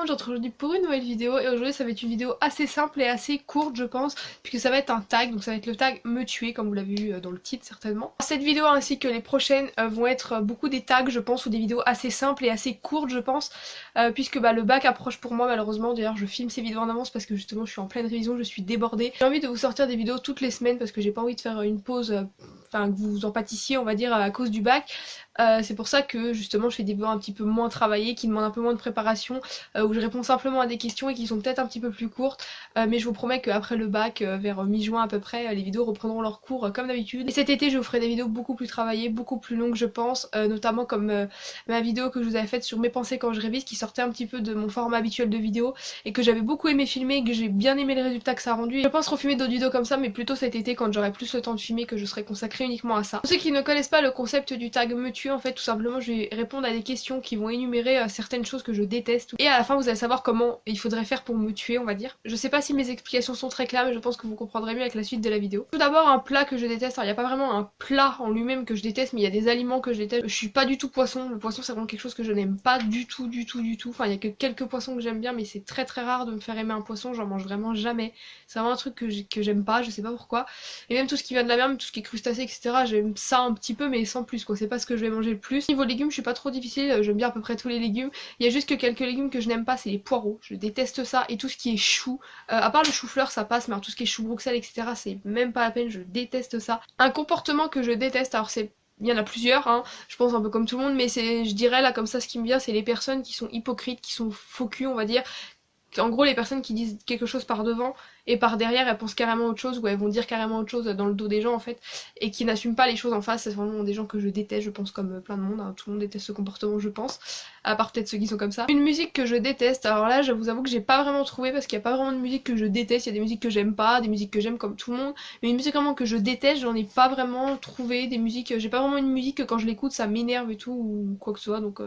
je retrouve aujourd'hui pour une nouvelle vidéo et aujourd'hui ça va être une vidéo assez simple et assez courte je pense puisque ça va être un tag, donc ça va être le tag me tuer comme vous l'avez vu dans le titre certainement. Cette vidéo ainsi que les prochaines vont être beaucoup des tags je pense ou des vidéos assez simples et assez courtes je pense puisque le bac approche pour moi malheureusement. D'ailleurs je filme ces vidéos en avance parce que justement je suis en pleine révision, je suis débordée. J'ai envie de vous sortir des vidéos toutes les semaines parce que j'ai pas envie de faire une pause, enfin que vous en pâtissiez on va dire à cause du bac. C'est pour ça que justement je fais des vidéos un petit peu moins travaillées, qui demandent un peu moins de préparation, où je réponds simplement à des questions et qui sont peut-être un petit peu plus courtes, mais je vous promets qu'après le bac, vers mi-juin à peu près, les vidéos reprendront leur cours comme d'habitude. Et cet été je vous ferai des vidéos beaucoup plus travaillées, beaucoup plus longues je pense, notamment comme ma vidéo que je vous avais faite sur mes pensées quand je révise, qui sortait un petit peu de mon format habituel de vidéo et que j'avais beaucoup aimé filmer et que j'ai bien aimé le résultat que ça a rendu. Je pense refilmer d'autres vidéos comme ça, mais plutôt cet été quand j'aurai plus le temps de filmer, que je serai consacrée uniquement à ça. Pour ceux qui ne connaissent pas le concept du tag me tue, en fait tout simplement je vais répondre à des questions qui vont énumérer certaines choses que je déteste et à la fin vous allez savoir comment il faudrait faire pour me tuer on va dire. Je sais pas si mes explications sont très claires mais je pense que vous comprendrez mieux avec la suite de la vidéo. Tout d'abord un plat que je déteste, alors il n'y a pas vraiment un plat en lui-même que je déteste mais il y a des aliments que je déteste. Je suis pas du tout poisson, le poisson c'est vraiment quelque chose que je n'aime pas du tout, enfin il y a que quelques poissons que j'aime bien mais c'est très rare de me faire aimer un poisson, j'en mange vraiment jamais. C'est vraiment un truc que j'aime pas, je sais pas pourquoi. Et même tout ce qui vient de la mer, tout ce qui est crustacé etc, j'aime ça un petit peu mais sans plus quoi, c'est pas ce que je vais manger le plus. Niveau légumes je suis pas trop difficile, j'aime bien à peu près tous les légumes. Il y a juste que quelques légumes que je n'aime pas, c'est les poireaux, je déteste ça, et tout ce qui est chou, à part le chou-fleur ça passe, mais alors tout ce qui est chou Bruxelles etc c'est même pas la peine, je déteste ça. Un comportement que je déteste, alors c'est... Il y en a plusieurs, hein, je pense un peu comme tout le monde, mais c'est, je dirais là comme ça ce qui me vient, c'est les personnes qui sont hypocrites, qui sont faux cul on va dire. En gros les personnes qui disent quelque chose par devant et par derrière elles pensent carrément autre chose ou elles vont dire carrément autre chose dans le dos des gens en fait et qui n'assument pas les choses en face. C'est vraiment des gens que je déteste je pense comme plein de monde, hein. Tout le monde déteste ce comportement je pense, à part peut-être ceux qui sont comme ça. Une musique que je déteste, alors là je vous avoue que j'ai pas vraiment trouvé parce qu'il y a pas vraiment de musique que je déteste, il y a des musiques que j'aime pas, des musiques que j'aime comme tout le monde, mais une musique vraiment que je déteste j'en ai pas vraiment trouvé. Des musiques, j'ai pas vraiment une musique que quand je l'écoute ça m'énerve et tout ou quoi que ce soit, donc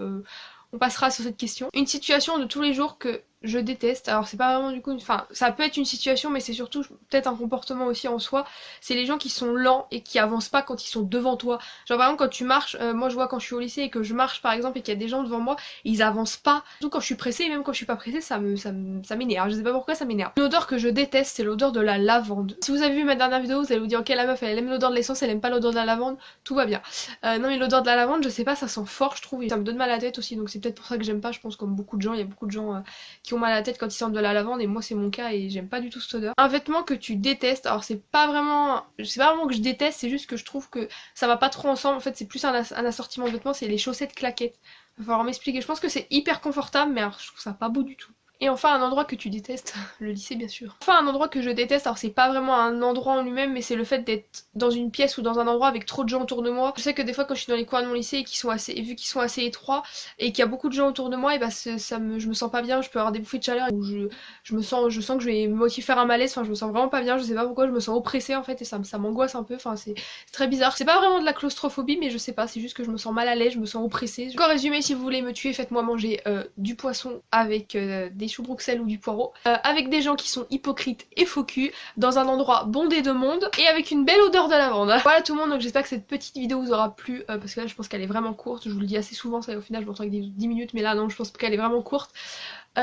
on passera sur cette question. Une situation de tous les jours que je déteste, alors c'est pas vraiment du coup, enfin ça peut être une situation mais c'est surtout peut-être un comportement aussi en soi, c'est les gens qui sont lents et qui avancent pas quand ils sont devant toi. Genre par exemple quand tu marches, moi je vois quand je suis au lycée et que je marche par exemple et qu'il y a des gens devant moi, ils avancent pas. Surtout quand je suis pressée et même quand je suis pas pressée ça m'énerve, je sais pas pourquoi ça m'énerve. Une odeur que je déteste c'est l'odeur de la lavande. Si vous avez vu ma dernière vidéo vous allez vous dire ok la meuf elle aime l'odeur de l'essence, elle aime pas l'odeur de la lavande, tout va bien. Non mais l'odeur de la lavande je sais pas, ça sent fort je trouve et ça me donne mal à la tête aussi, donc c'est peut-être pour ça que j'aime pas, je pense comme beaucoup de gens, il y a beaucoup de gens qui ont mal à la tête quand ils sentent de la lavande et moi c'est mon cas et j'aime pas du tout cette odeur. Un vêtement que tu détestes, alors c'est pas vraiment que je déteste, c'est juste que je trouve que ça va pas trop ensemble, en fait c'est plus un assortiment de vêtements, c'est les chaussettes claquettes. Il va falloir m'expliquer, je pense que c'est hyper confortable mais alors je trouve ça pas beau du tout. Et enfin un endroit que tu détestes, le lycée bien sûr. Enfin un endroit que je déteste, alors c'est pas vraiment un endroit en lui-même mais c'est le fait d'être dans une pièce ou dans un endroit avec trop de gens autour de moi. Je sais que des fois quand je suis dans les coins de mon lycée et vu qu'ils sont assez étroits et qu'il y a beaucoup de gens autour de moi, et bah je me sens pas bien, je peux avoir des bouffées de chaleur où je sens que je vais me faire un malaise, enfin je me sens vraiment pas bien, je sais pas pourquoi, je me sens oppressée en fait et ça m'angoisse un peu, enfin c'est très bizarre. C'est pas vraiment de la claustrophobie mais je sais pas, c'est juste que je me sens mal à l'aise, je me sens oppressée. Encore résumé, si vous voulez me tuer, faites-moi manger du poisson avec des choux Bruxelles ou du poireau, avec des gens qui sont hypocrites et faux cul, dans un endroit bondé de monde et avec une belle odeur de lavande. Voilà tout le monde, donc j'espère que cette petite vidéo vous aura plu, parce que là je pense qu'elle est vraiment courte, je vous le dis assez souvent, ça au final je m'entends avec des 10 minutes mais là non je pense qu'elle est vraiment courte.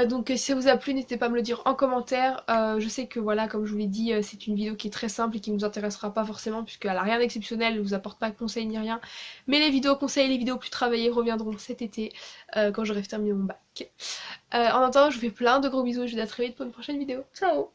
Donc si ça vous a plu n'hésitez pas à me le dire en commentaire. Je sais que voilà comme je vous l'ai dit c'est une vidéo qui est très simple et qui ne vous intéressera pas forcément puisqu'elle a rien d'exceptionnel, elle vous apporte pas de conseils ni rien, mais les vidéos conseils, les vidéos plus travaillées reviendront cet été quand j'aurai terminé mon bac. En attendant je vous fais plein de gros bisous et je vous dis à très vite pour une prochaine vidéo. Ciao.